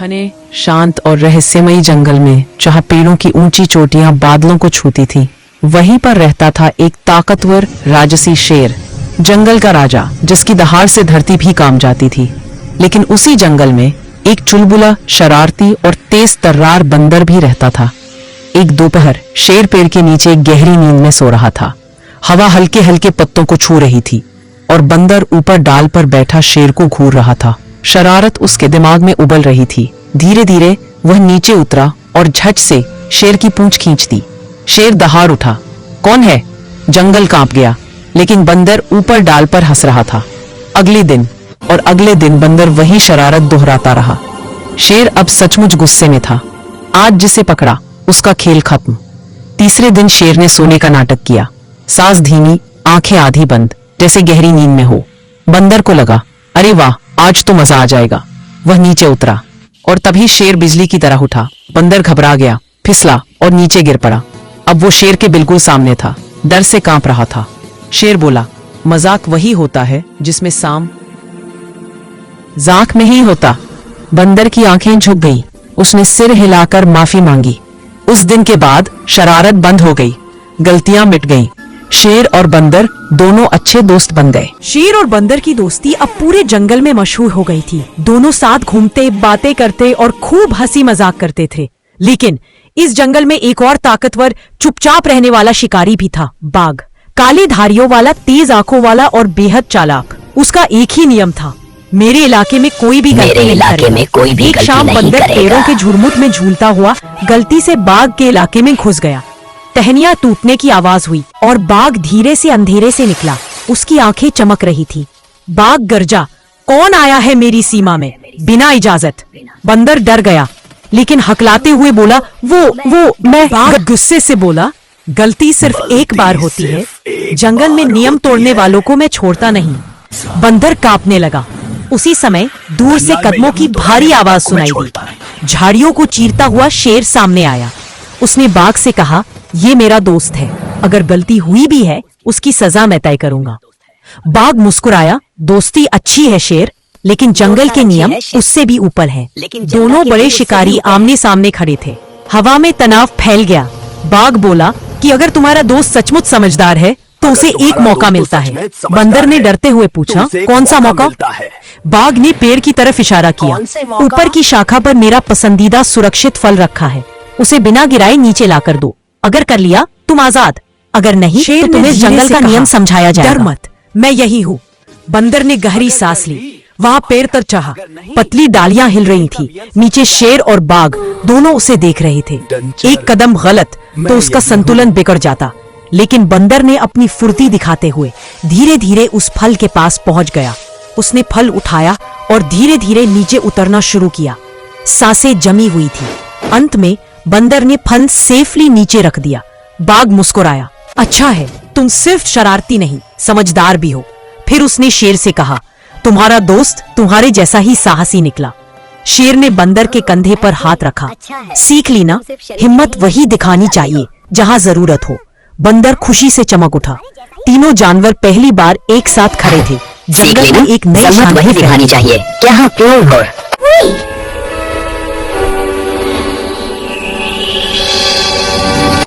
घने, शांत और रहस्यमयी जंगल में जहाँ पेड़ों की ऊंची चोटियां बादलों को छूती थी, वहीं पर रहता था एक ताकतवर राजसी शेर, जंगल का राजा, जिसकी दहाड़ से धरती भी कांप जाती थी। लेकिन उसी जंगल में एक चुलबुला, शरारती और तेज तर्रार बंदर भी रहता था। एक दोपहर शेर पेड़ के नीचे गहरी नींद में सो रहा था। हवा हल्के हल्के पत्तों को छू रही थी और बंदर ऊपर डाल पर बैठा शेर को घूर रहा था। शरारत उसके दिमाग में उबल रही थी। धीरे धीरे वह नीचे उतरा और झट से शेर की पूंछ खींच दी। शेर दहाड़ उठा। कौन है? जंगल कांप गया, लेकिन बंदर ऊपर डाल पर हंस रहा था। अगले दिन और अगले दिन बंदर वही शरारत दोहराता रहा। शेर अब सचमुच गुस्से में था। आज जिसे पकड़ा उसका खेल खत्म। तीसरे दिन शेर ने सोने का नाटक किया, सांस धीमी, आंखें आधी बंद, जैसे गहरी नींद में हो। बंदर को लगा, अरे वाह, आज तो मजा आ जाएगा। वह नीचे उतरा और तभी शेर बिजली की तरह उठा। बंदर घबरा गया, फिसला और नीचे गिर पड़ा। अब वो शेर के बिल्कुल सामने था, डर से कांप रहा था। शेर बोला, मजाक वही होता है जिसमें साम जाक नहीं होता। बंदर की आंखें झुक गई। उसने सिर हिलाकर माफी मांगी। उस दिन के बाद शरारत बंद हो गई, गलतियां मिट गईं। शेर और बंदर दोनों अच्छे दोस्त बन गए। शेर और बंदर की दोस्ती अब पूरे जंगल में मशहूर हो गई थी। दोनों साथ घूमते, बातें करते और खूब हंसी मजाक करते थे। लेकिन इस जंगल में एक और ताकतवर, चुपचाप रहने वाला शिकारी भी था, बाघ। काले धारियों वाला, तेज आंखों वाला और बेहद चालाक। उसका एक ही नियम था, मेरे इलाके में कोई भी गलती नहीं करेगा। एक शाम बंदर पेड़ों के झुरमुट में झूलता हुआ गलती से बाघ के इलाके में घुस गया। टहनियां टूटने की आवाज हुई और बाघ धीरे से अंधेरे से निकला। उसकी आंखें चमक रही थी। बाघ गरजा, कौन आया है मेरी सीमा में बिना इजाजत? बंदर डर गया, लेकिन हकलाते हुए बोला, वो मैं। बाघ गुस्से से बोला, गलती सिर्फ एक बार होती है, जंगल में नियम तोड़ने वालों को मैं छोड़ता नहीं। बंदर कांपने लगा। उसी समय दूर से कदमों की भारी आवाज सुनाई दी। झाड़ियों को चीरता हुआ शेर सामने आया। उसने बाघ से कहा, ये मेरा दोस्त है, अगर गलती हुई भी है उसकी सजा मैं तय करूंगा। बाघ मुस्कुराया, दोस्ती अच्छी है शेर, लेकिन जंगल के नियम उससे भी ऊपर है। दोनों बड़े शिकारी आमने सामने खड़े थे। हवा में तनाव फैल गया। बाघ बोला कि अगर तुम्हारा दोस्त सचमुच समझदार है तो उसे एक मौका मिलता है। बंदर ने डरते हुए पूछा, कौन सा मौका? बाघ ने पेड़ की तरफ इशारा किया। ऊपर की शाखा पर मेरा पसंदीदा सुरक्षित फल रखा है, उसे बिना गिराए नीचे लाकर दो। अगर कर लिया तुम आजाद, अगर नहीं तो तुम्हें जंगल का नियम समझाया जाएगा। डर मत, मैं यही हूँ। बंदर ने गहरी सांस ली। वहाँ पेड़ तक चाहा, पतली डालियां हिल रही थी। नीचे शेर और बाघ दोनों उसे देख रहे थे। एक कदम गलत तो उसका संतुलन बिगड़ जाता। लेकिन बंदर ने अपनी फुर्ती दिखाते हुए धीरे धीरे उस फल के पास पहुंच गया। उसने फल उठाया और धीरे धीरे नीचे उतरना शुरू किया। सांसें जमी हुई थी। अंत में बंदर ने फल सेफली नीचे रख दिया। बाघ मुस्कुराया, अच्छा है, तुम सिर्फ शरारती नहीं, समझदार भी हो। फिर उसने शेर से कहा, तुम्हारा दोस्त तुम्हारे जैसा ही साहसी निकला। शेर ने बंदर के कंधे पर हाथ रखा। सीख ली ना, हिम्मत वही दिखानी चाहिए जहाँ जरूरत हो। बंदर खुशी से चमक उठा। तीनों जानवर पहली बार एक साथ खड़े थे। जंगल में एक नई शांति दिखानी चाहिए, क्या प्योर हो।